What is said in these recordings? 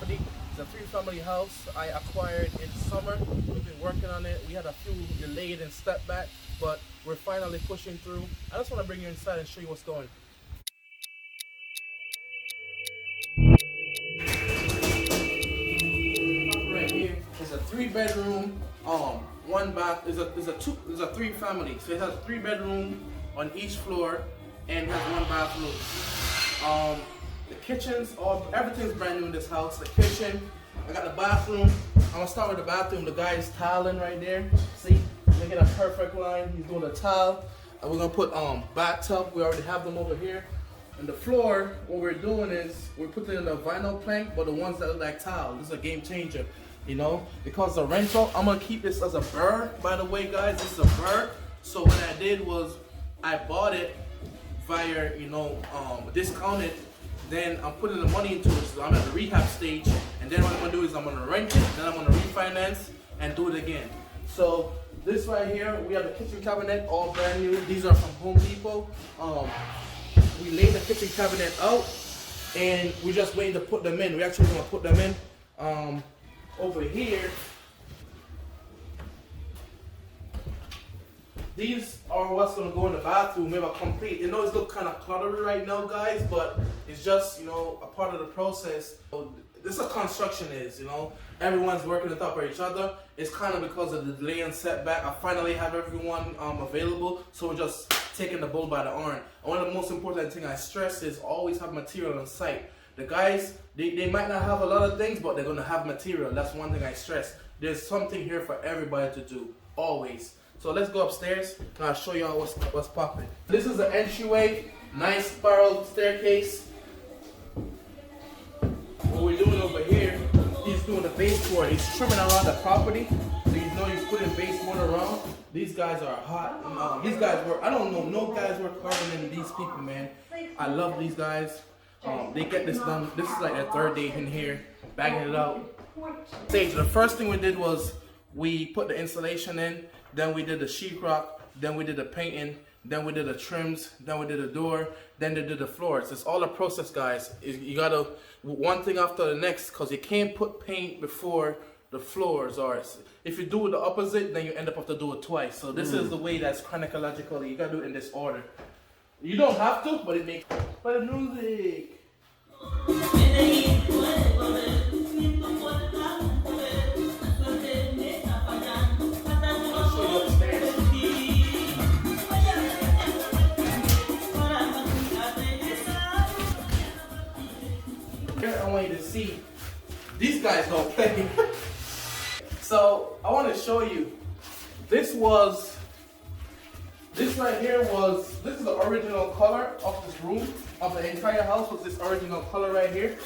property. It's a three-family house I acquired in summer. We've been working on it. We had a few delayed and step back, but we're finally pushing through. I just want to bring you inside and show you what's going. Right here is a three-bedroom, one bath. Is a three-family. So it has 3 bedrooms on each floor and has 1 bathroom. The kitchen's everything's brand new in this house. The kitchen, I got the bathroom. I'm gonna start with the bathroom. The guy's tiling right there. See, making a perfect line. He's doing a tile. And we're gonna put bathtub. We already have them over here. And the floor, what we're doing is we're putting in a vinyl plank, but the ones that look like tile. This is a game changer, you know, because the rental. I'm gonna keep this as a BRRRR. By the way, guys, this is a BRRRR. So what I did was I bought it via, discounted. Then I'm putting the money into it, so I'm at the rehab stage. And then what I'm gonna do is I'm gonna rent it, then I'm gonna refinance and do it again. So this right here, we have the kitchen cabinet, all brand new. These are from Home Depot. We laid the kitchen cabinet out, and we're just waiting to put them in. We're actually gonna put them in over here. These are what's gonna go in the bathroom. We have a complete. You know, it's look kind of cluttered right now, guys, but it's just, a part of the process. So this is what construction is, Everyone's working on top of each other. It's kind of because of the delay and setback. I finally have everyone available, so we're just taking the bull by the horn. And one of the most important things I stress is always have material on site. The guys, they might not have a lot of things, but they're gonna have material. That's one thing I stress. There's something here for everybody to do, always. So let's go upstairs and I'll show y'all what's popping. This is the entryway, nice spiral staircase. What we're doing over here, he's doing the baseboard. He's trimming around the property. So he's putting baseboard around. These guys are hot. These guys work, I don't know, no guys work harder than these people, man. I love these guys. They get this done. This is like their 3rd day in here, bagging it out. Stage, the first thing we did was we put the insulation in, then we did the sheetrock, then we did the painting, then we did the trims, then we did the door, then they did the floors. It's all a process, guys. You gotta, one thing after the next, because you can't put paint before the floors, or if you do the opposite, then you end up have to do it twice. So this is the way that's chronologically, you gotta do it in this order. You don't have to, but it makes, play the music. I want you to see, these guys don't play. So I want to show you, this right here this is the original color of this room, of the entire house, was this original color right here.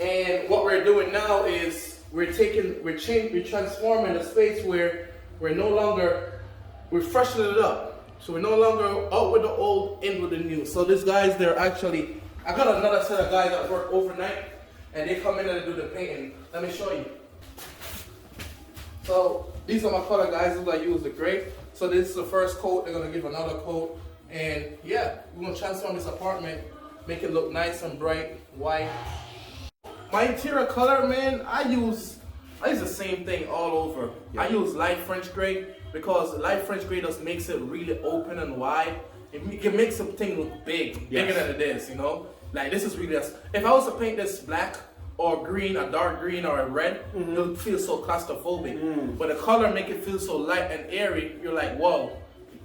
And what we're doing now is we're transforming the space where we're freshening it up. So we're no longer out with the old, in with the new. So these guys, I got another set of guys that work overnight, and they come in and do the painting. Let me show you. So these are my color guys. This is I use the gray. So this is the first coat. They're gonna give another coat, and yeah, we're gonna transform this apartment, make it look nice and bright, white. My interior color, man, I use the same thing all over. Yeah. I use light French gray because light French gray just makes it really open and wide. It makes something look big, bigger than it is, Like this is really, if I was to paint this black or green, a dark green or a red, it would feel so claustrophobic. But the color make it feel so light and airy, you're like, whoa,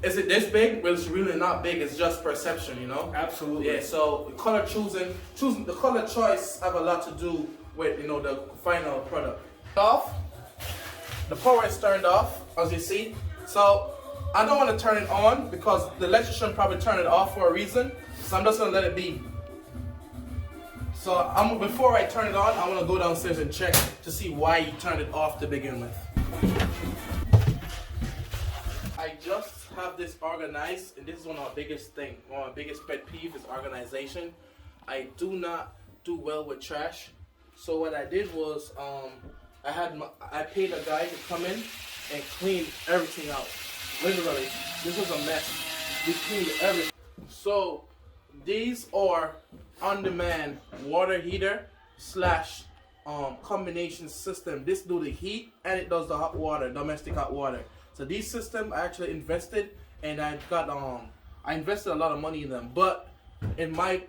is it this big? But it's really not big, it's just perception, Absolutely. Yeah, so color choosing the color choice have a lot to do with, the final product. The power is turned off, as you see. So I don't want to turn it on because the electrician probably turned it off for a reason. So I'm just gonna let it be. So before I turn it on, I want to go downstairs and check to see why you turned it off to begin with. I just have this organized, and this is one of my biggest things. One of my biggest pet peeve is organization. I do not do well with trash. So what I did was, I paid a guy to come in and clean everything out. Literally, this was a mess. We cleaned everything. So these are on-demand water heater slash combination system. This do the heat and it does the hot water, domestic hot water. So these systems I actually invested, and I invested a lot of money in them. But in my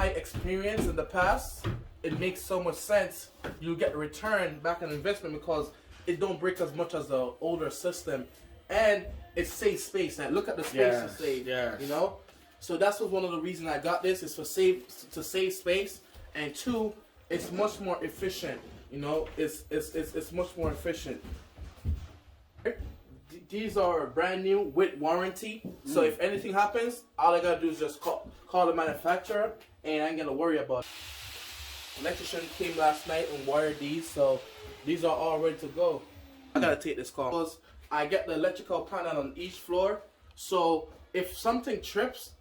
experience in the past, it makes so much sense. You get return back on investment because it don't break as much as the older system, and it saves space. Like, look at the space it saves. You know, so that's one of the reasons I got this, is to save space, and two, it's much more efficient. You know, it's much more efficient. These are brand new with warranty, so if anything happens, all I gotta do is just call the manufacturer, and I ain't gonna worry about it. Electrician came last night and wired these, so these are all ready to go. I gotta take this call because I get the electrical panel on each floor, so if something trips,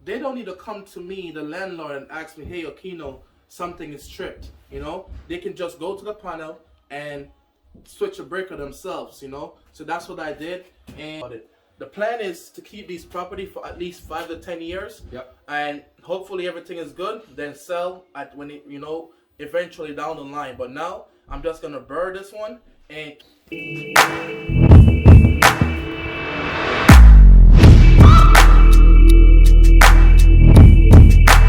they don't need to come to me, the landlord, and ask me, hey Okeno, something is tripped. You know, they can just go to the panel and switch a breaker themselves, you know. So that's what I did, and the plan is to keep these property for at least 5 to 10 years. And hopefully everything is good, then sell at when it, you know, eventually down the line. But now I'm just gonna BRRRR this one and